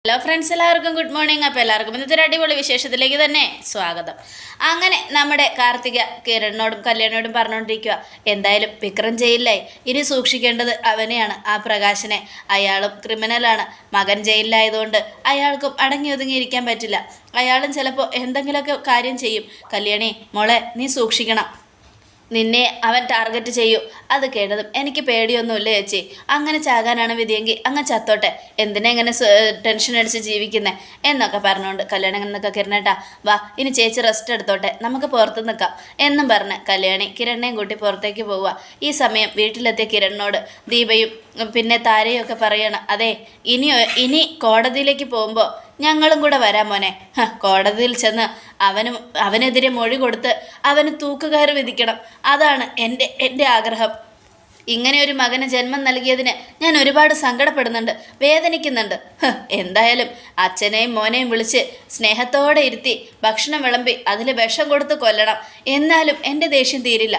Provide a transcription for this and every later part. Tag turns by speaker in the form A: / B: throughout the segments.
A: Hello friends, എല്ലാവർക്കും good morning. അപ്പോൾ എല്ലാവർക്കും ഇന്നത്തെ ഒരു അടിപൊളി വിശേഷത്തിലേക്ക് തന്നെ സ്വാഗതം. അങ്ങനെ നമ്മുടെ കാർത്തിക കിരണിനോടും കല്യാണിനോടും പറഞ്ഞുകൊണ്ടിരിക്കുക, എന്തായാലും വിക്രം ജയിലിലായി, ഇനി സൂക്ഷിക്കേണ്ടത് അവനെയാണ്, ആ പ്രകാശനെ. അയാളും ക്രിമിനലാണ്. മകൻ ജയിലിലായതുകൊണ്ട് അയാൾക്കും അടങ്ങി ഒതുങ്ങിയിരിക്കാൻ പറ്റില്ല. അയാളും ചിലപ്പോൾ എന്തെങ്കിലുമൊക്കെ കാര്യം ചെയ്യും. കല്യാണി മോളെ, നീ സൂക്ഷിക്കണം, നിന്നെ അവൻ ടാർഗറ്റ് ചെയ്യൂ. അത് കേട്ടതും എനിക്ക് പേടിയൊന്നുമില്ല ചേച്ചി, അങ്ങനെ ചാകാനാണ് വിധിയെങ്കിൽ അങ്ങ് ചത്തോട്ടെ, എന്തിനാ ഇങ്ങനെ ടെൻഷൻ അടിച്ച് ജീവിക്കുന്നത് എന്നൊക്കെ പറഞ്ഞുകൊണ്ട് കല്യാണി എന്നൊക്കെ കിരണേട്ടാ വാ, ഇനി ചേച്ചി റെസ്റ്റ് എടുത്തോട്ടെ, നമുക്ക് പുറത്ത് നിൽക്കാം എന്നും പറഞ്ഞ് കല്യാണി കിരണിനെയും കൂട്ടി പുറത്തേക്ക് പോവുക. ഈ സമയം വീട്ടിലെത്തിയ കിരണിനോട് ദീപയും പിന്നെ താരയും ഒക്കെ പറയണം, അതെ ഇനി കോടതിയിലേക്ക് പോകുമ്പോൾ ഞങ്ങളും കൂടെ വരാം മോനെ. കോടതിയിൽ ചെന്ന് അവനെതിരെ മൊഴി കൊടുത്ത് അവന് തൂക്കുകയറ് വിധിക്കണം, അതാണ് എൻ്റെ ആഗ്രഹം. ഇങ്ങനെ ഒരു മകന് ജന്മം നൽകിയതിന് ഞാൻ ഒരുപാട് സങ്കടപ്പെടുന്നുണ്ട്, വേദനിക്കുന്നുണ്ട്. എന്തായാലും അച്ഛനെയും മോനെയും വിളിച്ച് സ്നേഹത്തോടെ ഇരുത്തി ഭക്ഷണം വിളമ്പി അതിൽ വിഷം കൊടുത്ത് കൊല്ലണം, എന്നാലും എൻ്റെ ദേഷ്യം തീരില്ല.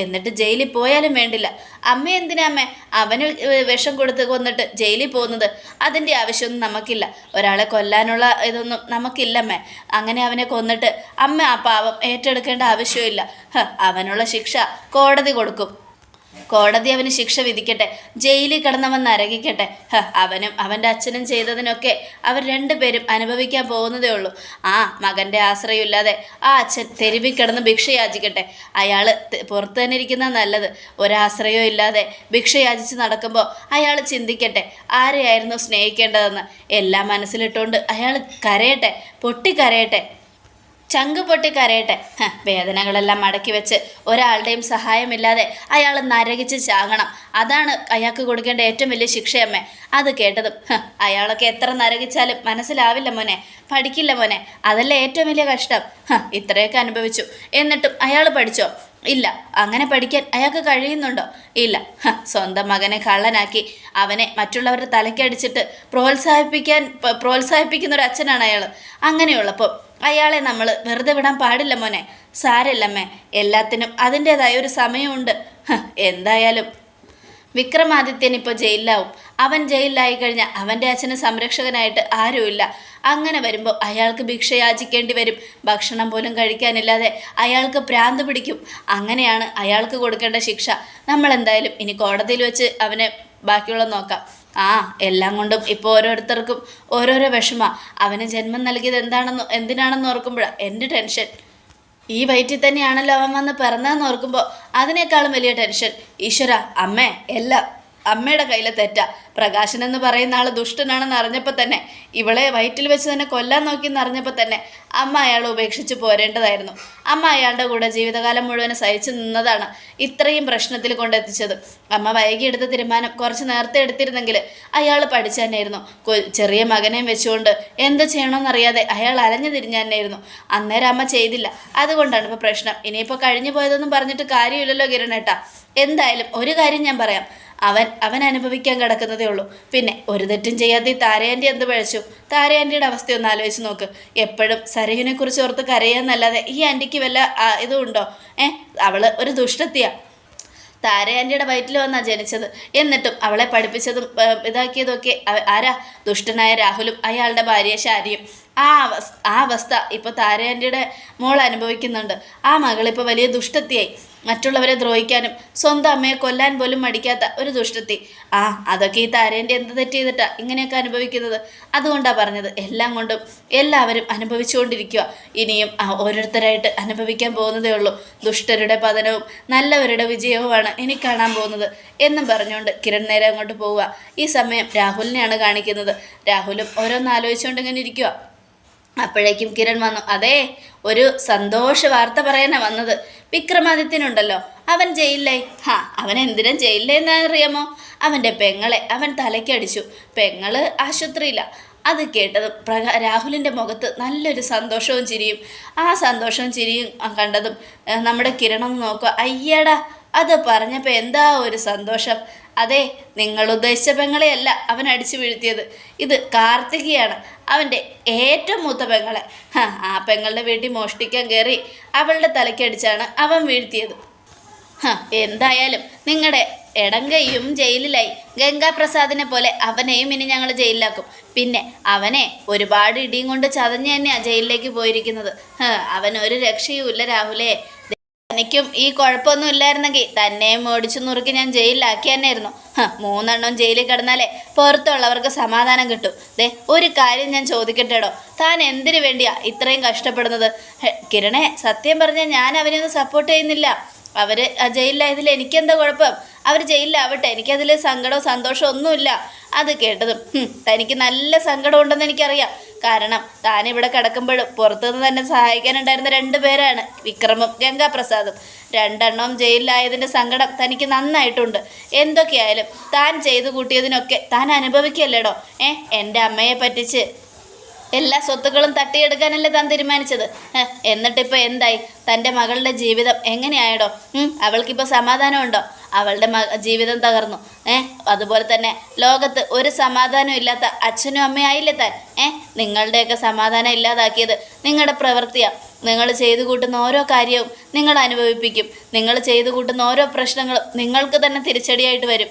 A: എന്നിട്ട് ജയിലിൽ പോയാലും വേണ്ടില്ല. അമ്മ എന്തിനാ അമ്മേ അവന് വിഷം കൊടുത്ത് കൊന്നിട്ട് ജയിലിൽ പോകുന്നത്? അതിൻ്റെ ആവശ്യമൊന്നും നമുക്കില്ല. ഒരാളെ കൊല്ലാനുള്ള ഇതൊന്നും നമുക്കില്ലമ്മേ. അങ്ങനെ അവനെ കൊന്നിട്ട് അമ്മ ആ പാവം ഏറ്റെടുക്കേണ്ട ആവശ്യമില്ല. അവനുള്ള ശിക്ഷ കോടതി കൊടുക്കും. കോടതി അവന് ശിക്ഷ വിധിക്കട്ടെ, ജയിലിൽ കിടന്നവൻ നരകിക്കട്ടെ. അവനും അവൻ്റെ അച്ഛനും ചെയ്തതിനൊക്കെ അവർ രണ്ടുപേരും അനുഭവിക്കാൻ പോകുന്നതേ ഉള്ളൂ. ആ മകൻ്റെ ആശ്രയമില്ലാതെ ആ അച്ഛൻ തെരുവിൽ കിടന്ന് ഭിക്ഷ യാചിക്കട്ടെ. അയാൾ പുറത്തു തന്നെ ഇരിക്കുന്ന നല്ലത്. ഒരാശ്രയവും ഇല്ലാതെ ഭിക്ഷ യാചിച്ച് നടക്കുമ്പോൾ അയാൾ ചിന്തിക്കട്ടെ ആരെയായിരുന്നു സ്നേഹിക്കേണ്ടതെന്ന്. എല്ലാം മനസ്സിലിട്ടുകൊണ്ട് അയാൾ കരയട്ടെ, പൊട്ടിക്കരയട്ടെ, ചങ്ക് പൊട്ടി കരയട്ടെ. വേദനകളെല്ലാം മടക്കി വെച്ച് ഒരാളുടെയും സഹായമില്ലാതെ അയാൾ നരകിച്ച് ചാകണം, അതാണ് അയാൾക്ക് കൊടുക്കേണ്ട ഏറ്റവും വലിയ ശിക്ഷയമ്മേ. അത് കേട്ടതും അയാളൊക്കെ എത്ര നരകിച്ചാലും മനസ്സിലാവില്ല മോനെ, പഠിക്കില്ല മോനെ, അതല്ലേ ഏറ്റവും വലിയ കഷ്ടം. ഇത്രയൊക്കെ അനുഭവിച്ചു, എന്നിട്ടും അയാൾ പഠിച്ചോ? ഇല്ല. അങ്ങനെ പഠിക്കാൻ അയാൾക്ക് കഴിയുന്നുണ്ടോ? ഇല്ല. സ്വന്തം മകനെ കള്ളനാക്കി അവനെ മറ്റുള്ളവരുടെ തലയ്ക്കടിച്ചിട്ട് പ്രോത്സാഹിപ്പിക്കുന്ന ഒരു അച്ഛനാണ് അയാൾ. അങ്ങനെയുള്ളപ്പോൾ അയാളെ നമ്മൾ വെറുതെ വിടാൻ പാടില്ല മോനെ. സാരല്ലമ്മേ, എല്ലാത്തിനും അതിൻ്റേതായ ഒരു സമയമുണ്ട്. എന്തായാലും വിക്രമാദിത്യൻ ഇപ്പോൾ ജയിലിലാവും. അവൻ ജയിലിലായി കഴിഞ്ഞാൽ അവൻ്റെ അച്ഛന് സംരക്ഷകനായിട്ട് ആരുമില്ല. അങ്ങനെ വരുമ്പോൾ അയാൾക്ക് ഭിക്ഷ യാചിക്കേണ്ടി വരും. ഭക്ഷണം പോലും കഴിക്കാനില്ലാതെ അയാൾക്ക് ഭ്രാന്ത് പിടിക്കും. അങ്ങനെയാണ് അയാൾക്ക് കൊടുക്കേണ്ട ശിക്ഷ. നമ്മളെന്തായാലും ഇനി കോടതിയിൽ വെച്ച് അവനെ ബാക്കിയുള്ള നോക്കാം. എല്ലാം കൊണ്ടും ഇപ്പോൾ ഓരോരുത്തർക്കും ഓരോരോ വിഷമ. അവന് ജന്മം നൽകിയത് എന്തിനാണെന്ന് ഓർക്കുമ്പോഴാണ് എൻ്റെ ടെൻഷൻ. ഈ വയറ്റിൽ തന്നെയാണല്ലോ അവൻ വന്ന് പിറന്നതെന്ന് ഓർക്കുമ്പോൾ അതിനേക്കാളും വലിയ ടെൻഷൻ. ഈശ്വര, അമ്മേ, എല്ലാം അമ്മയുടെ കയ്യിലെ തെറ്റാ. പ്രകാശൻ എന്ന് പറയുന്ന ആൾ ദുഷ്ടനാണെന്ന് അറിഞ്ഞപ്പോൾ തന്നെ, ഇവളെ വയറ്റിൽ വെച്ച് തന്നെ കൊല്ലാൻ നോക്കിയെന്ന് അറിഞ്ഞപ്പോൾ തന്നെ അമ്മ അയാളെ ഉപേക്ഷിച്ച് പോരേണ്ടതായിരുന്നു. അമ്മ അയാളുടെ കൂടെ ജീവിതകാലം മുഴുവൻ സഹിച്ചു നിന്നതാണ് ഇത്രയും പ്രശ്നത്തിൽ കൊണ്ടെത്തിച്ചത്. അമ്മ വൈകിയെടുത്ത തീരുമാനം കുറച്ച് നേരത്തെ എടുത്തിരുന്നെങ്കിൽ അയാൾ പഠിച്ചു തന്നെയായിരുന്നു. ചെറിയ മകനെയും വെച്ചുകൊണ്ട് എന്ത് ചെയ്യണമെന്നറിയാതെ അയാൾ അലഞ്ഞു തിരിഞ്ഞായിരുന്നു. അന്നേരം അമ്മ ചെയ്തില്ല, അതുകൊണ്ടാണ് ഇപ്പോൾ പ്രശ്നം. ഇനിയിപ്പോൾ കഴിഞ്ഞു പോയതൊന്നും പറഞ്ഞിട്ട് കാര്യമില്ലല്ലോ കിരണേട്ടാ. എന്തായാലും ഒരു കാര്യം ഞാൻ പറയാം, അവൻ അനുഭവിക്കാൻ കിടക്കുന്നതേ ഉള്ളൂ. പിന്നെ ഒരു തെറ്റും ചെയ്യാതെ ഈ താരയാൻ്റി എന്ത് പഴച്ചു? താരയാൻ്റിയുടെ അവസ്ഥയൊന്ന് ആലോചിച്ച് നോക്ക്. എപ്പോഴും സരയുനെ കുറിച്ച് ഓർത്ത് കരയാന്നല്ലാതെ ഈ ആൻറ്റിക്ക് വല്ല ഇതും ഉണ്ടോ? അവള് ഒരു ദുഷ്ടത്തിയാണ്. താരയാൻ്റിയുടെ വയറ്റിൽ വന്നാണ് ജനിച്ചത്. എന്നിട്ടും അവളെ പഠിപ്പിച്ചതും ഇതാക്കിയതൊക്കെ ആരാ? ദുഷ്ടനായ രാഹുലും അയാളുടെ ഭാര്യ ശാരിയും. ആ അവസ്ഥ ഇപ്പോൾ താരയാൻ്റിയുടെ മോൾ അനുഭവിക്കുന്നുണ്ട്. ആ മകളിപ്പോൾ വലിയ ദുഷ്ടത്തിയായി. മറ്റുള്ളവരെ ദ്രോഹിക്കാനും സ്വന്തം അമ്മയെ കൊല്ലാൻ പോലും മടിക്കാത്ത ഒരു ദുഷ്ടത്തി. അതൊക്കെ ഈ താരേൻ്റെ എന്ത് തെറ്റ് ചെയ്തിട്ടാണ് ഇങ്ങനെയൊക്കെ അനുഭവിക്കുന്നത്? അതുകൊണ്ടാണ് പറഞ്ഞത്, എല്ലാം കൊണ്ടും എല്ലാവരും അനുഭവിച്ചുകൊണ്ടിരിക്കുക. ഇനിയും ഓരോരുത്തരായിട്ട് അനുഭവിക്കാൻ പോകുന്നതേ ഉള്ളൂ. ദുഷ്ടരുടെ പതനവും നല്ലവരുടെ വിജയവുമാണ് ഇനി കാണാൻ പോകുന്നത് എന്നും പറഞ്ഞുകൊണ്ട് കിരൺ നേരെ അങ്ങോട്ട് പോവുക. ഈ സമയം രാഹുലിനെയാണ് കാണിക്കുന്നത്. രാഹുലും ഓരോന്ന് ആലോചിച്ചുകൊണ്ട് ഇങ്ങനെ ഇരിക്കുക. അപ്പോഴേക്കും കിരൺ വന്നു. അതെ, ഒരു സന്തോഷ വാർത്ത പറയാനാണ് വന്നത്. വിക്രമാദിത്യനുണ്ടല്ലോ, അവൻ ജയിലിലായി. അവൻ എന്തിനാ ജയിലിലെന്നറിയാമോ? അവൻ്റെ പെങ്ങളെ അവൻ തലയ്ക്കടിച്ചു. പെങ്ങള് ആശുപത്രിയില്ല. അത് കേട്ടതും രാഹുലിൻ്റെ മുഖത്ത് നല്ലൊരു സന്തോഷവും ചിരിയും. ആ സന്തോഷവും ചിരിയും കണ്ടതും നമ്മുടെ കിരണൊന്ന് നോക്കുക. അയ്യടാ, അത് പറഞ്ഞപ്പോൾ എന്താ ഒരു സന്തോഷം. അതെ, നിങ്ങൾ ഉദ്ദേശിച്ച പെങ്ങളെയല്ല അവൻ അടിച്ചു വീഴ്ത്തിയത്. ഇത് കാർത്തികയാണ്, അവൻ്റെ ഏറ്റവും മൂത്ത പെങ്ങളെ. ആ പെങ്ങളുടെ വീട്ടിൽ മോഷ്ടിക്കാൻ കയറി അവളുടെ തലയ്ക്കടിച്ചാണ് അവൻ വീഴ്ത്തിയത്. എന്തായാലും നിങ്ങളുടെ എടങ്കയും ജയിലിലായി. ഗംഗാപ്രസാദിനെ പോലെ അവനെയും ഇനി ഞങ്ങൾ ജയിലിലാക്കും. പിന്നെ അവനെ ഒരുപാട് ഇടിയും കൊണ്ട് ചതഞ്ഞ് തന്നെയാണ് ജയിലിലേക്ക് പോയിരിക്കുന്നത്. അവൻ ഒരു രക്ഷയുമില്ല രാഹുലേ. എനിക്കും ഈ കുഴപ്പമൊന്നും ഇല്ലായിരുന്നെങ്കിൽ തന്നെയും ഓടിച്ചു നുറുക്കി ഞാൻ ജയിലിലാക്കി തന്നെയായിരുന്നു. 3 എണ്ണം ജയിലിൽ കിടന്നാലേ പുറത്തുള്ളവർക്ക് സമാധാനം കിട്ടും. ഒരു കാര്യം ഞാൻ ചോദിക്കട്ടെടോ, താൻ എന്തിനു വേണ്ടിയാ ഇത്രയും കഷ്ടപ്പെടുന്നത്? കിരണേ, സത്യം പറഞ്ഞാൽ ഞാൻ അവനെയൊന്നും സപ്പോർട്ട് ചെയ്യുന്നില്ല. അവർ ജയിലിലായതിൽ എനിക്കെന്താ കുഴപ്പം? അവർ ജയിലിലാവട്ടെ, എനിക്കതിൽ സങ്കടമോ സന്തോഷമോ ഒന്നുമില്ല. അത് കേട്ടതും തനിക്ക് നല്ല സങ്കടമുണ്ടെന്ന് എനിക്കറിയാം. കാരണം താനിവിടെ കിടക്കുമ്പോഴും പുറത്തുനിന്ന് തന്നെ സഹായിക്കാനുണ്ടായിരുന്ന 2 പേരാണ്, വിക്രമും ഗംഗാപ്രസാദും. 2 എണ്ണം ജയിലിലായതിൻ്റെ സങ്കടം തനിക്ക് നന്നായിട്ടുണ്ട്. എന്തൊക്കെയായാലും താൻ ചെയ്തു കൂട്ടിയതിനൊക്കെ താൻ അനുഭവിക്കല്ലേടോ. എൻ്റെ അമ്മയെ പറ്റിച്ച് എല്ലാ സ്വത്തുക്കളും തട്ടിയെടുക്കാനല്ലേ താൻ തീരുമാനിച്ചത്? എന്നിട്ടിപ്പോൾ എന്തായി? തൻ്റെ മകളുടെ ജീവിതം എങ്ങനെയായടോ? അവൾക്കിപ്പോൾ സമാധാനമുണ്ടോ? അവളുടെ ജീവിതം തകർന്നു. അതുപോലെ തന്നെ ലോകത്ത് ഒരു സമാധാനം ഇല്ലാത്ത അച്ഛനും അമ്മയായില്ലേ താൻ? നിങ്ങളുടെയൊക്കെ സമാധാനം ഇല്ലാതാക്കിയത് നിങ്ങളുടെ പ്രവൃത്തിയാണ്. നിങ്ങൾ ചെയ്തു കൂട്ടുന്ന ഓരോ കാര്യവും നിങ്ങൾ അനുഭവിപ്പിക്കും. നിങ്ങൾ ചെയ്തു കൂട്ടുന്ന ഓരോ പ്രശ്നങ്ങളും നിങ്ങൾക്ക് തന്നെ തിരിച്ചടിയായിട്ട് വരും.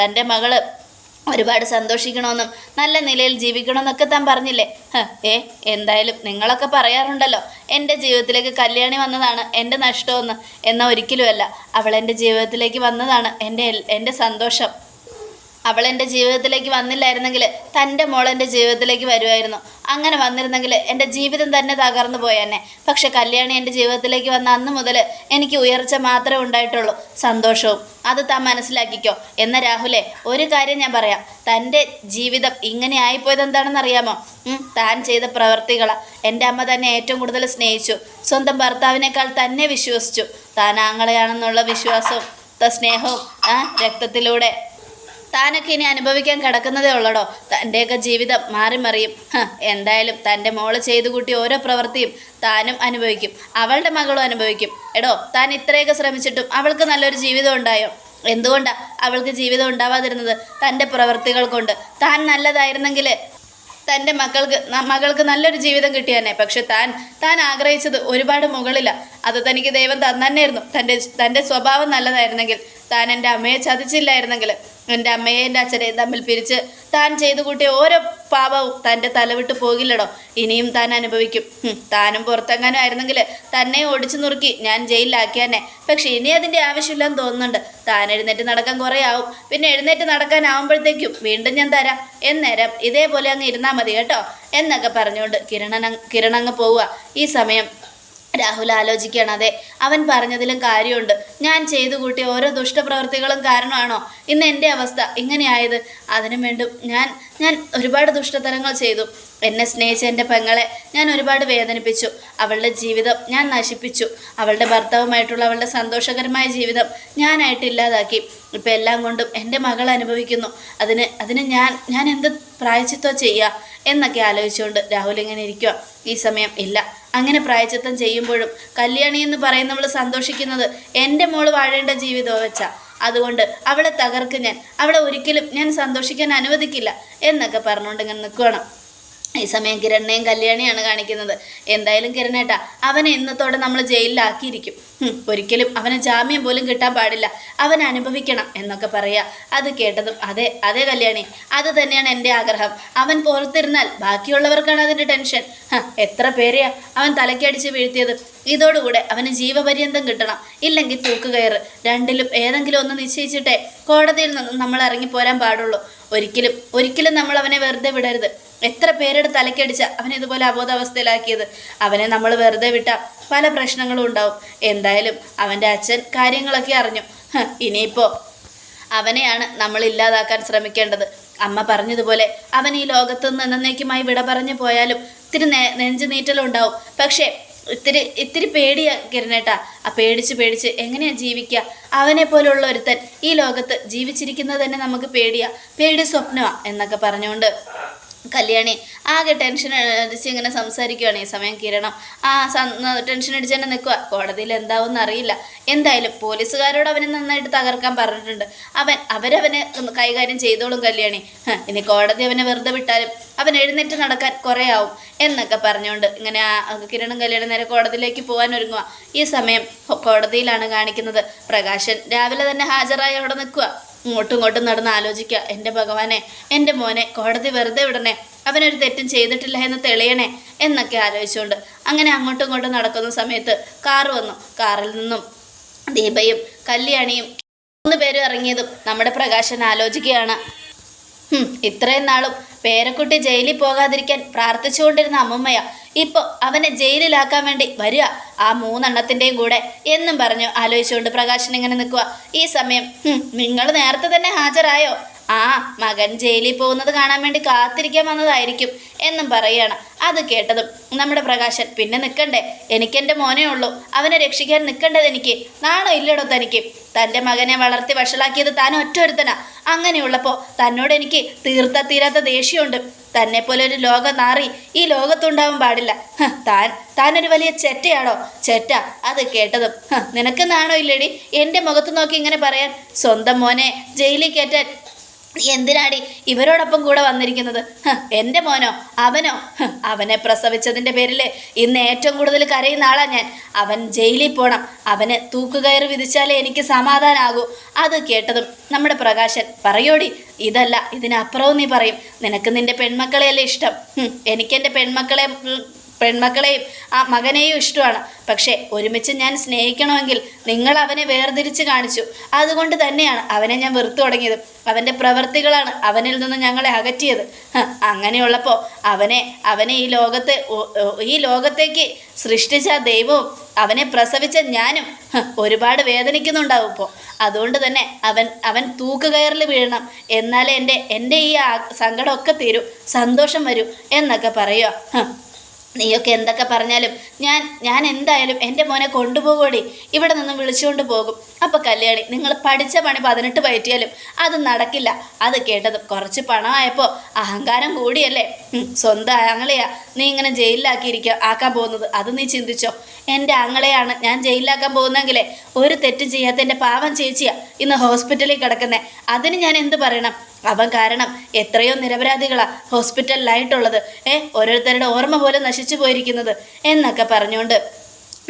A: തൻ്റെ മകള് ഒരുപാട് സന്തോഷിക്കണമെന്നും നല്ല നിലയിൽ ജീവിക്കണമെന്നൊക്കെ താൻ പറഞ്ഞില്ലേ? എന്തായാലും നിങ്ങളൊക്കെ പറയാറുണ്ടല്ലോ എൻ്റെ ജീവിതത്തിലേക്ക് കല്യാണി വന്നതാണ് എൻ്റെ നഷ്ടമെന്ന്. എന്നാൽ ഒരിക്കലുമല്ല, അവൾ എൻ്റെ ജീവിതത്തിലേക്ക് വന്നതാണ് എൻ്റെ സന്തോഷം. അവൾ എൻ്റെ ജീവിതത്തിലേക്ക് വന്നില്ലായിരുന്നെങ്കിൽ തൻ്റെ മോൾ എൻ്റെ ജീവിതത്തിലേക്ക് വരുമായിരുന്നു. അങ്ങനെ വന്നിരുന്നെങ്കിൽ എൻ്റെ ജീവിതം തന്നെ തകർന്നു പോയെന്നെ. പക്ഷെ കല്യാണി എൻ്റെ ജീവിതത്തിലേക്ക് വന്ന അന്ന് മുതൽ എനിക്ക് ഉയർച്ച മാത്രമേ ഉണ്ടായിട്ടുള്ളൂ, സന്തോഷവും. അത് താൻ മനസ്സിലാക്കിക്കോ. എന്ന രാഹുലെ, ഒരു കാര്യം ഞാൻ പറയാം. തൻ്റെ ജീവിതം ഇങ്ങനെ ആയിപ്പോയത് എന്താണെന്ന് അറിയാമോ? താൻ ചെയ്ത പ്രവർത്തികളാണ്. എൻ്റെ അമ്മ തന്നെ ഏറ്റവും കൂടുതൽ സ്നേഹിച്ചു. സ്വന്തം ഭർത്താവിനേക്കാൾ തന്നെ വിശ്വസിച്ചു. താൻ ആങ്ങളെയാണെന്നുള്ള വിശ്വാസവും സ്നേഹവും രക്തത്തിലൂടെ താനൊക്കെ ഇനി അനുഭവിക്കാൻ കിടക്കുന്നതേ ഉള്ളടോ. തൻ്റെയൊക്കെ ജീവിതം മാറി മറിയും. എന്തായാലും തൻ്റെ മോള് ചെയ്തു കൂട്ടിയ ഓരോ പ്രവൃത്തിയും താനും അനുഭവിക്കും, അവളുടെ മകളും അനുഭവിക്കും. എടോ, താൻ ഇത്രയൊക്കെ ശ്രമിച്ചിട്ടും അവൾക്ക് നല്ലൊരു ജീവിതം ഉണ്ടായോ? എന്തുകൊണ്ടാണ് അവൾക്ക് ജീവിതം ഉണ്ടാവാതിരുന്നത്? തൻ്റെ പ്രവൃത്തികൾ കൊണ്ട്. താൻ നല്ലതായിരുന്നെങ്കിൽ തൻ്റെ മകൾക്ക് നല്ലൊരു ജീവിതം കിട്ടിയാനെ. പക്ഷെ താൻ ആഗ്രഹിച്ചത് ഒരുപാട് മുകളിലാണ്. അത് തനിക്ക് ദൈവം തന്നെയായിരുന്നു. തൻ്റെ സ്വഭാവം നല്ലതായിരുന്നെങ്കിൽ, താൻ എൻ്റെ അമ്മയെ ചതിച്ചില്ലായിരുന്നെങ്കിൽ, എൻ്റെ അമ്മയെ എൻ്റെ അച്ഛനെയും തമ്മിൽ പിരിച്ച് താൻ ചെയ്തു കൂട്ടിയ ഓരോ പാപവും തൻ്റെ തലവിട്ട് പോകില്ലടോ. ഇനിയും താൻ അനുഭവിക്കും. താനും പുറത്തെങ്ങാനും ആയിരുന്നെങ്കിൽ തന്നെ ഓടിച്ചു നുറുക്കി ഞാൻ ജയിലിലാക്കിയാനെ. പക്ഷെ ഇനി അതിൻ്റെ ആവശ്യമില്ലെന്ന് തോന്നുന്നുണ്ട്. താൻ എഴുന്നേറ്റ് നടക്കാൻ കുറേ ആവും. പിന്നെ എഴുന്നേറ്റ് നടക്കാനാവുമ്പോഴത്തേക്കും വീണ്ടും ഞാൻ തരാം. എന്നേരം ഇതേപോലെ അങ്ങ് ഇരുന്നാൽ മതി കേട്ടോ എന്നൊക്കെ പറഞ്ഞുകൊണ്ട് കിരണങ്ങ് പോവുക. ഈ സമയം രാഹുൽ ആലോചിക്കുകയാണ്. അതെ, അവൻ പറഞ്ഞതിലും കാര്യമുണ്ട്. ഞാൻ ചെയ്തു കൂട്ടിയ ഓരോ ദുഷ്ടപ്രവൃത്തികളും കാരണമാണോ ഇന്ന് എൻ്റെ അവസ്ഥ ഇങ്ങനെയായത്? അതിനു വേണ്ടി ഞാൻ ഒരുപാട് ദുഷ്ടതരങ്ങൾ ചെയ്തു. എന്നെ സ്നേഹിച്ച എൻ്റെ പെങ്ങളെ ഞാൻ ഒരുപാട് വേദനിപ്പിച്ചു. അവളുടെ ജീവിതം ഞാൻ നശിപ്പിച്ചു. അവളുടെ ഭർത്താവുമായിട്ടുള്ള അവളുടെ സന്തോഷകരമായ ജീവിതം ഞാനായിട്ട് ഇല്ലാതാക്കി. ഇപ്പം എല്ലാം കൊണ്ടും എൻ്റെ മകൾ അനുഭവിക്കുന്നു. അതിന് ഞാൻ എന്ത് പ്രായശ്ചിത്തം ചെയ്യുക എന്നൊക്കെ ആലോചിച്ചുകൊണ്ട് രാഹുൽ ഇങ്ങനെ ഇരിക്കുക. ഈ സമയം ഇല്ല, അങ്ങനെ പ്രായശ്ചിത്തം ചെയ്യുമ്പോഴും കല്യാണി എന്ന് പറയുന്നവൾ സന്തോഷിക്കുന്നത് എൻ്റെ മോള് വാഴേണ്ട ജീവിതമോ വെച്ചാ. അതുകൊണ്ട് അവളെ തകർക്ക് അവളെ ഒരിക്കലും ഞാൻ സന്തോഷിക്കാൻ അനുവദിക്കില്ല എന്നൊക്കെ പറഞ്ഞുകൊണ്ട് ഇങ്ങനെ നിൽക്കണം. ഈ സമയം കിരണിനെയും കല്യാണിയാണ് കാണിക്കുന്നത്. എന്തായാലും കിരണേട്ടാ, അവനെ ഇന്നത്തോടെ നമ്മൾ ജയിലിലാക്കിയിരിക്കും. ഒരിക്കലും അവന് ജാമ്യം പോലും കിട്ടാൻ പാടില്ല. അവൻ അനുഭവിക്കണം എന്നൊക്കെ പറയാ. അത് കേട്ടതും അതെ കല്യാണി, അത് തന്നെയാണ് എൻ്റെ ആഗ്രഹം. അവൻ പുറത്തിരുന്നാൽ ബാക്കിയുള്ളവർക്കാണ് അതിൻ്റെ ടെൻഷൻ. എത്ര പേരെയാ അവൻ തലക്കടിച്ച് വീഴ്ത്തിയത്. ഇതോടുകൂടെ അവന് ജീവപര്യന്തം കിട്ടണം, ഇല്ലെങ്കിൽ തൂക്കുകയറ്. രണ്ടിലും ഏതെങ്കിലും ഒന്ന് നിശ്ചയിച്ചിട്ടേ കോടതിയിൽ നിന്നും നമ്മൾ ഇറങ്ങിപ്പോരാൻ പാടുള്ളൂ. ഒരിക്കലും നമ്മൾ അവനെ വെറുതെ വിടരുത്. എത്ര പേരുടെ തലക്കടിച്ച അവനെ ഇതുപോലെ അബോധാവസ്ഥയിലാക്കിയത്. അവനെ നമ്മൾ വെറുതെ വിട്ടാൽ പല പ്രശ്നങ്ങളും ഉണ്ടാവും. എന്തായാലും അവൻ്റെ അച്ഛൻ കാര്യങ്ങളൊക്കെ അറിഞ്ഞു. ഇനിയിപ്പോൾ അവനെയാണ് നമ്മൾ ഇല്ലാതാക്കാൻ ശ്രമിക്കേണ്ടത്. അമ്മ പറഞ്ഞതുപോലെ അവൻ ഈ ലോകത്തുനിന്ന് എന്നേക്കുമായി വിട പറഞ്ഞു പോയാലും ഇത്തിരി നെഞ്ചു നീറ്റലുണ്ടാവും. പക്ഷേ ഇത്തിരി പേടിയാ കിരണേട്ടാ. പേടിച്ച് എങ്ങനെയാ ജീവിക്കുക? അവനെ പോലുള്ള ഒരുത്തൻ ഈ ലോകത്ത് ജീവിച്ചിരിക്കുന്നത് തന്നെ നമുക്ക് പേടി സ്വപ്നമാണ് എന്നൊക്കെ പറഞ്ഞുകൊണ്ട് കല്യാണി ആകെ ടെൻഷൻ അടിച്ച് ഇങ്ങനെ സംസാരിക്കുകയാണ്. ഈ സമയം കിരണം ടെൻഷൻ അടിച്ച് തന്നെ നിൽക്കുക. കോടതിയിൽ എന്താവും അറിയില്ല. എന്തായാലും പോലീസുകാരോട് അവനെ നന്നായിട്ട് തകർക്കാൻ പറഞ്ഞിട്ടുണ്ട്. അവരവനെ കൈകാര്യം ചെയ്തോളും കല്യാണി. ഇനി കോടതി അവനെ വെറുതെ വിട്ടാലും അവൻ എഴുന്നേറ്റ് നടക്കാൻ കുറേ ആവും എന്നൊക്കെ പറഞ്ഞുകൊണ്ട് ഇങ്ങനെ കിരണും കല്യാണി നേരെ കോടതിയിലേക്ക് പോകാൻ ഒരുങ്ങുക. ഈ സമയം കോടതിയിലാണ് കാണിക്കുന്നത്. പ്രകാശൻ രാവിലെ തന്നെ ഹാജരായി അവിടെ നിൽക്കുക. ഇങ്ങോട്ടും ഇങ്ങോട്ടും നടന്ന് ആലോചിക്കുക. എൻ്റെ ഭഗവാനെ, എൻ്റെ മോനെ കോടതി വെറുതെ വിടണേ, അവനൊരു തെറ്റും ചെയ്തിട്ടില്ല എന്ന് തെളിയണേ എന്നൊക്കെ ആലോചിച്ചുകൊണ്ട് അങ്ങനെ അങ്ങോട്ടും ഇങ്ങോട്ടും നടക്കുന്ന സമയത്ത് കാറ് വന്നു. കാറിൽ നിന്നും ദീപയും കല്യാണിയും 3 പേരും ഇറങ്ങിയതും നമ്മുടെ പ്രകാശൻ ആലോചിക്കുകയാണ്. ഇത്രയും നാളും പേരക്കുട്ടി ജയിലിൽ പോകാതിരിക്കാൻ പ്രാർത്ഥിച്ചുകൊണ്ടിരുന്ന അമ്മമ്മയ ഇപ്പോൾ അവനെ ജയിലിലാക്കാൻ വേണ്ടി വരിക ആ 3 എണ്ണത്തിൻ്റെയും കൂടെ എന്നും പറഞ്ഞു ആലോചിച്ചുകൊണ്ട് പ്രകാശൻ ഇങ്ങനെ നിൽക്കുക. ഈ സമയം നിങ്ങൾ നേരത്തെ തന്നെ ഹാജരായോ? മകൻ ജയിലിൽ പോകുന്നത് കാണാൻ വേണ്ടി കാത്തിരിക്കാൻ വന്നതായിരിക്കും എന്നും പറയുകയാണ്. അത് കേട്ടതും നമ്മുടെ പ്രകാശൻ പിന്നെ നിൽക്കണ്ടേ, എനിക്കെൻ്റെ മോനേ ഉള്ളൂ, അവനെ രക്ഷിക്കാൻ നിൽക്കേണ്ടത് എനിക്ക്. നാണോ ഇല്ലടോ തനിക്ക്? തൻ്റെ മകനെ വളർത്തി വഷളാക്കിയത് താൻ ഒറ്റൊരുത്തനാ. അങ്ങനെയുള്ളപ്പോൾ തന്നോട് എനിക്ക് തീരാത്ത ദേഷ്യമുണ്ട്. തന്നെപ്പോലെ ഒരു ലോക നാറി ഈ ലോകത്തുണ്ടാവാൻ പാടില്ല. താനൊരു വലിയ ചെറ്റയാണോ? ചെറ്റ. അത് കേട്ടതും നിനക്ക് നാണോ ഇല്ലേടി എൻ്റെ മുഖത്ത് നോക്കി ഇങ്ങനെ പറയാൻ? സ്വന്തം മോനെ ജയിലിൽ കയറ്റാൻ എന്തിനാടി ഇവരോടൊപ്പം കൂടെ വന്നിരിക്കുന്നത്? എൻ്റെ മോനോ? അവനോ? അവനെ പ്രസവിച്ചതിൻ്റെ പേരിൽ ഇന്ന് ഏറ്റവും കൂടുതൽ കരയുന്ന ആളാ ഞാൻ. അവൻ ജയിലിൽ പോകണം. അവന് തൂക്കുകയറ് വിധിച്ചാലേ എനിക്ക് സമാധാനമാകൂ. അത് കേട്ടതും നമ്മുടെ പ്രകാശൻ പറയോടി, ഇതല്ല ഇതിനപ്പുറവും നീ പറയും. നിനക്ക് നിൻ്റെ പെൺമക്കളെയല്ലേ ഇഷ്ടം? എനിക്കെൻ്റെ പെൺമക്കളെയും ആ മകനെയും ഇഷ്ടമാണ്. പക്ഷേ ഒരുമിച്ച് ഞാൻ സ്നേഹിക്കണമെങ്കിൽ നിങ്ങൾ അവനെ വേർതിരിച്ച് കാണിച്ചു. അതുകൊണ്ട് തന്നെയാണ് അവനെ ഞാൻ വെറുത്തു തുടങ്ങിയത്. അവൻ്റെ പ്രവൃത്തികളാണ് അവനിൽ നിന്ന് ഞങ്ങളെ അകറ്റിയത്. അങ്ങനെയുള്ളപ്പോൾ അവനെ ഈ ലോകത്തേക്ക് സൃഷ്ടിച്ച ദൈവവും അവനെ പ്രസവിച്ച ഞാനും ഒരുപാട് വേദനിക്കുന്നുണ്ടാവും ഇപ്പോൾ. അതുകൊണ്ട് തന്നെ അവൻ തൂക്കുകയറിൽ വീഴണം. എന്നാലേ എൻ്റെ ഈ സങ്കടമൊക്കെ തീരും, സന്തോഷം വരൂ എന്നൊക്കെ പറയുക. നീയൊക്കെ എന്തൊക്കെ പറഞ്ഞാലും ഞാൻ എന്തായാലും എൻ്റെ മോനെ കൊണ്ടുപോകൂടി, ഇവിടെ നിന്ന് വിളിച്ചുകൊണ്ട് പോകും. അപ്പോൾ കല്യാണി, നിങ്ങൾ പഠിച്ച പണി 18 പയറ്റിയാലും അത് നടക്കില്ല. അത് കേട്ടത് കുറച്ച് പണമായപ്പോൾ അഹങ്കാരം കൂടിയല്ലേ? സ്വന്തം ആങ്ങളെയാ നീ ഇങ്ങനെ ആക്കാൻ പോകുന്നത്. അത് നീ ചിന്തിച്ചോ? എൻ്റെ ആങ്ങളെയാണ് ഞാൻ ജയിലിലാക്കാൻ പോകുന്നെങ്കിലേ ഒരു തെറ്റും ചെയ്യാത്ത എൻ്റെ പാവം ചേച്ചിയാ ഇന്ന് ഹോസ്പിറ്റലിൽ കിടക്കുന്നത്. അതിന് ഞാൻ എന്ത് പറയണം? അവൻ കാരണം എത്രയോ നിരപരാധികളാ ഹോസ്പിറ്റലിലായിട്ടുള്ളത്. ഓരോരുത്തരുടെ ഓർമ്മ പോലും നശിച്ചു പോയിരിക്കുന്നത് എന്നൊക്കെ പറഞ്ഞുകൊണ്ട്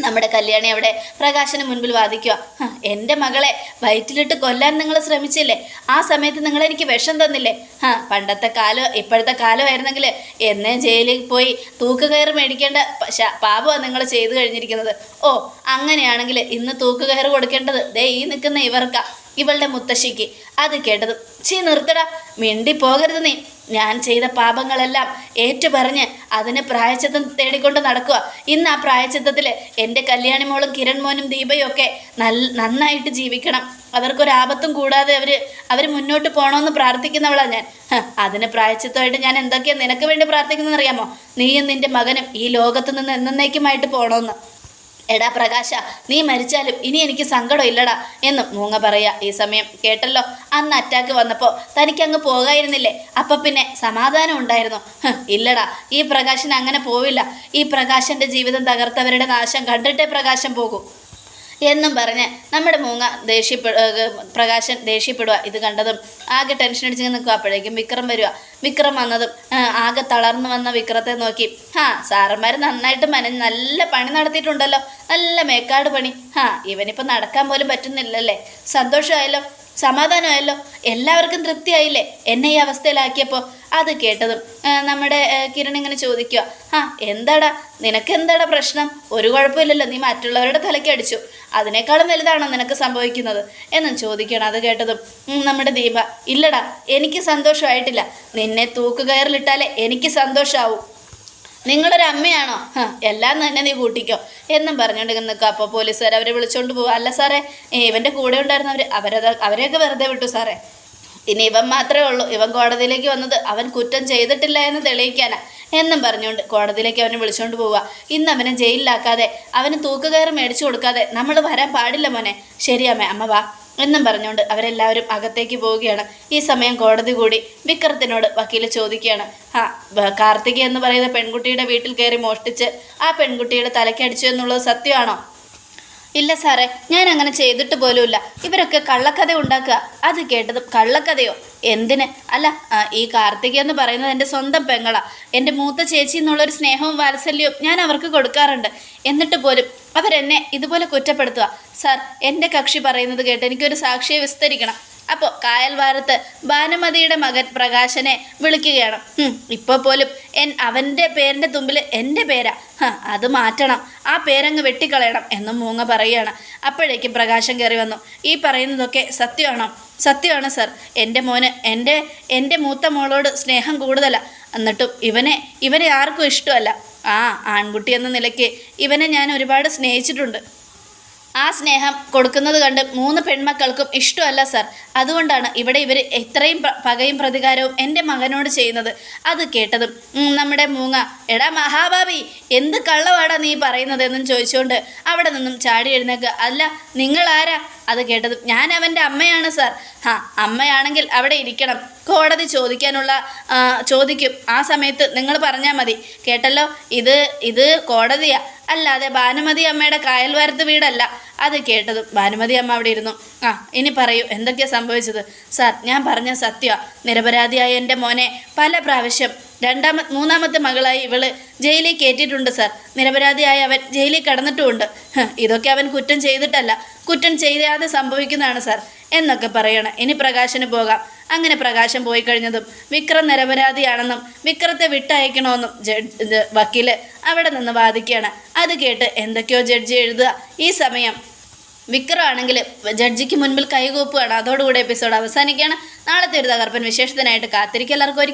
A: നമ്മുടെ കല്യാണി അവിടെ പ്രകാശന് മുൻപിൽ വാദിക്കുക. എൻ്റെ മകളെ വയറ്റിലിട്ട് കൊല്ലാൻ നിങ്ങൾ ശ്രമിച്ചില്ലേ? ആ സമയത്ത് നിങ്ങളെനിക്ക് വിഷം തന്നില്ലേ? പണ്ടത്തെ കാലം ഇപ്പോഴത്തെ കാലമായിരുന്നെങ്കിൽ എന്നേ ജയിലിൽ പോയി തൂക്കുകയറ് മേടിക്കേണ്ട പാപമാണ് നിങ്ങൾ ചെയ്തു കഴിഞ്ഞിരിക്കുന്നത്. അങ്ങനെയാണെങ്കിൽ ഇന്ന് തൂക്കുകയറ് കൊടുക്കേണ്ടത് ദേ ഈ നിൽക്കുന്ന ഇവർക്കാ, ഇവളുടെ മുത്തശ്ശിക്ക്. അത് കേട്ടതും നിർത്തടാ, മിണ്ടി പോകരുത് നീ. ഞാൻ ചെയ്ത പാപങ്ങളെല്ലാം ഏറ്റുപറഞ്ഞ് അതിന് പ്രായശ്ചിത്തം തേടിക്കൊണ്ട് നടക്കുക. ഇന്ന് ആ പ്രായശ്ചിത്തത്തിൽ എൻ്റെ കല്യാണി മോളും കിരൺ മോനും ദീപയും ഒക്കെ നന്നായിട്ട് ജീവിക്കണം. അവർക്കൊരാപത്തും കൂടാതെ അവർ മുന്നോട്ട് പോകണമെന്ന് പ്രാർത്ഥിക്കുന്നവളാണ് ഞാൻ. അതിന് പ്രായശ്ചിത്തമായിട്ട് ഞാൻ എന്തൊക്കെയാണ് നിനക്ക് വേണ്ടി പ്രാർത്ഥിക്കുന്നതെന്ന് അറിയാമോ? നീയും നിൻ്റെ മകനും ഈ ലോകത്ത് നിന്ന് എന്നേക്കുമായിട്ട് പോകണമെന്ന്. എടാ പ്രകാശ, നീ മരിച്ചാലും ഇനി എനിക്ക് സങ്കടം ഇല്ലടാ എന്നും മൂങ്ങ പറയാ. ഈ സമയം കേട്ടല്ലോ, അന്ന് അറ്റാക്ക് വന്നപ്പോൾ തനിക്കങ്ങ് പോകായിരുന്നില്ലേ? അപ്പം പിന്നെ സമാധാനം ഉണ്ടായിരുന്നു? ഇല്ലടാ, ഈ പ്രകാശൻ അങ്ങനെ പോവില്ല. ഈ പ്രകാശൻ്റെ ജീവിതം തകർത്തവരുടെ നാശം കണ്ടിട്ടേ പ്രകാശം പോകൂ എന്നും പറഞ്ഞ് നമ്മുടെ മൂങ്ങ പ്രകാശൻ ദേഷ്യപ്പെടുക. ഇത് കണ്ടതും ആകെ ടെൻഷൻ അടിച്ച് നിൽക്കുക. അപ്പോഴേക്കും വിക്രം വരിക. വിക്രം വന്നതും ആകെ തളർന്നു വന്ന വിക്രത്തെ നോക്കി, സാറന്മാർ നന്നായിട്ട് നല്ല പണി നടത്തിയിട്ടുണ്ടല്ലോ, നല്ല മേക്കാട് പണി. ഇവനിപ്പോൾ നടക്കാൻ പോലും പറ്റുന്നില്ലല്ലേ? സന്തോഷമായല്ലോ, സമാധാനമായല്ലോ, എല്ലാവർക്കും തൃപ്തിയായില്ലേ എന്നെ ഈ അവസ്ഥയിലാക്കിയപ്പോൾ? അത് കേട്ടതും നമ്മുടെ കിരൺ ഇങ്ങനെ ചോദിക്കുക, എന്താടാ നിനക്കെന്താടാ പ്രശ്നം? ഒരു കുഴപ്പമില്ലല്ലോ, നീ മറ്റുള്ളവരുടെ തലയ്ക്ക് അടിച്ചു, അതിനേക്കാളും വലുതാണോ നിനക്ക് സംഭവിക്കുന്നത് എന്നും ചോദിക്കണം. അത് കേട്ടതും നമ്മുടെ ദീപ, ഇല്ലടാ എനിക്ക് സന്തോഷമായിട്ടില്ല, നിന്നെ തൂക്കുകയറിലിട്ടാലേ എനിക്ക് സന്തോഷമാവും. നിങ്ങളൊരു അമ്മയാണോ? എല്ലാം തന്നെ നീ കൂട്ടിക്കോ എന്നും പറഞ്ഞുകൊണ്ട് നിൽക്കുക. അപ്പോൾ പോലീസുകാർ അവരെ വിളിച്ചുകൊണ്ട് പോകുക. അല്ല സാറേ, ഇവൻ്റെ കൂടെ ഉണ്ടായിരുന്നവർ അവരെയൊക്കെ വെറുതെ വിട്ടു സാറേ. ഇനി ഇവൻ മാത്രമേ ഉള്ളൂ, ഇവൻ കോടതിയിലേക്ക് വന്നത് അവൻ കുറ്റം ചെയ്തിട്ടില്ല എന്ന് തെളിയിക്കാനാ എന്നും പറഞ്ഞുകൊണ്ട് കോടതിയിലേക്ക് അവനെ വിളിച്ചുകൊണ്ട് പോവുക. ഇന്ന് അവനെ ജയിലിലാക്കാതെ അവന് തൂക്കുകയറ് മേടിച്ചു കൊടുക്കാതെ നമ്മൾ വരാൻ പാടില്ല മോനെ. ശരിയമ്മേ, അമ്മ വാ എന്നും പറഞ്ഞുകൊണ്ട് അവരെല്ലാവരും അകത്തേക്ക് പോവുകയാണ്. ഈ സമയം കോടതി കൂടി വിക്രത്തിനോട് വക്കീൽ ചോദിക്കുകയാണ്, കാർത്തിക എന്ന് പറയുന്ന പെൺകുട്ടിയുടെ വീട്ടിൽ കയറി മോഷ്ടിച്ച് ആ പെൺകുട്ടിയുടെ തലക്കടിച്ചു എന്നുള്ളത് സത്യമാണോ? ഇല്ല സാറേ, ഞാൻ അങ്ങനെ ചെയ്തിട്ട് പോലുമില്ല. ഇവരൊക്കെ കള്ളക്കഥ ഉണ്ടാക്കുക. അത് കേട്ടതും കള്ളക്കഥയോ? എന്തിന്? അല്ല, ഈ കാർത്തിക എന്ന് പറയുന്നത് എൻ്റെ സ്വന്തം പെങ്ങളാ. എൻ്റെ മൂത്ത ചേച്ചി എന്നുള്ളൊരു സ്നേഹവും വാത്സല്യവും ഞാൻ അവർക്ക് കൊടുക്കാറുണ്ട്. എന്നിട്ട് പോലും അവരെന്നെ ഇതുപോലെ കുറ്റപ്പെടുത്തുക. സാർ, എൻ്റെ കക്ഷി പറയുന്നത് കേട്ട് എനിക്കൊരു സാക്ഷിയെ വിസ്തരിക്കണം. അപ്പോൾ കായൽവാരത്ത് ഭാനുമതിയുടെ മകൻ പ്രകാശനെ വിളിക്കുകയാണ്. ഇപ്പോൾ പോലും അവൻ്റെ പേരിൻ്റെ തുമ്പിൽ എൻ്റെ പേരാ. അത് മാറ്റണം, ആ പേരങ്ങ് വെട്ടിക്കളയണം എന്നും മൂങ്ങ പറയുകയാണ്. അപ്പോഴേക്കും പ്രകാശം കയറി വന്നു. ഈ പറയുന്നതൊക്കെ സത്യമാണോ? സത്യമാണ് സർ. എൻ്റെ മോന് എൻ്റെ മൂത്ത മോളോട് സ്നേഹം കൂടുതലാണ്. എന്നിട്ടും ഇവനെ ആർക്കും ഇഷ്ടമല്ല. ആൺകുട്ടി എന്ന നിലയ്ക്ക് ഇവനെ ഞാൻ ഒരുപാട് സ്നേഹിച്ചിട്ടുണ്ട്. ആ സ്നേഹം കൊടുക്കുന്നത് കണ്ട് 3 പെൺമക്കൾക്കും ഇഷ്ടമല്ല സർ. അതുകൊണ്ടാണ് ഇവിടെ ഇവർ ഇത്രയും പകയും പ്രതികാരവും എൻ്റെ മകനോട് ചെയ്യുന്നത്. അത് കേട്ടതും നമ്മുടെ മൂങ്ങ, എടാ മഹാഭാവി, എന്ത് കള്ളവാടാ നീ പറയുന്നതെന്നും ചോദിച്ചുകൊണ്ട് അവിടെ നിന്നും ചാടി എഴുന്നേക്കുക. അല്ല, നിങ്ങളാരാ? അത് കേട്ടതും ഞാൻ അവൻ്റെ അമ്മയാണ് സാർ. അമ്മയാണെങ്കിൽ അവിടെ ഇരിക്കണം. കോടതി ചോദിക്കും. ആ സമയത്ത് നിങ്ങൾ പറഞ്ഞാൽ മതി. കേട്ടല്ലോ, ഇത് കോടതിയാ, അല്ലാതെ ഭാനുമതി അമ്മയുടെ കായൽവാരത്ത് വീടല്ല. അത് കേട്ടതും ഭാനുമതി അമ്മ അവിടെ ഇരുന്നു. ഇനി പറയൂ, എന്തൊക്കെയാണ് സംഭവിച്ചത്? സാർ, ഞാൻ പറഞ്ഞ സത്യമാണ്. നിരപരാധിയായ എൻ്റെ മോനെ പല പ്രാവശ്യം മൂന്നാമത്തെ മകളായി ഇവള് ജയിലിൽ കയറ്റിയിട്ടുണ്ട് സാർ. നിരപരാധിയായ അവൻ ജയിലിൽ കിടന്നിട്ടുമുണ്ട്. ഇതൊക്കെ അവൻ കുറ്റം ചെയ്തിട്ടല്ല, കുറ്റം ചെയ്യാതെ സംഭവിക്കുന്നതാണ് സാർ എന്നൊക്കെ പറയണം. ഇനി പ്രകാശന് പോകാം. അങ്ങനെ പ്രകാശം പോയി കഴിഞ്ഞതും വിക്രം നിരപരാധിയാണെന്നും വിക്രത്തെ വിട്ടയക്കണമെന്നും വക്കീല് അവിടെ നിന്ന് വാദിക്കുകയാണ്. അത് കേട്ട് എന്തൊക്കെയോ ജഡ്ജി എഴുതുക. ഈ സമയം വിക്രമാണെങ്കിൽ ജഡ്ജിക്ക് മുൻപിൽ കൈകൂപ്പുകയാണ്. അതോടുകൂടി എപ്പിസോഡ് അവസാനിക്കുകയാണ്. നാളത്തെ ഒരു തകർപ്പൻ വിശേഷത്തിനായിട്ട് കാത്തിരിക്കുക. എല്ലാവർക്കും ഒരിക്കലും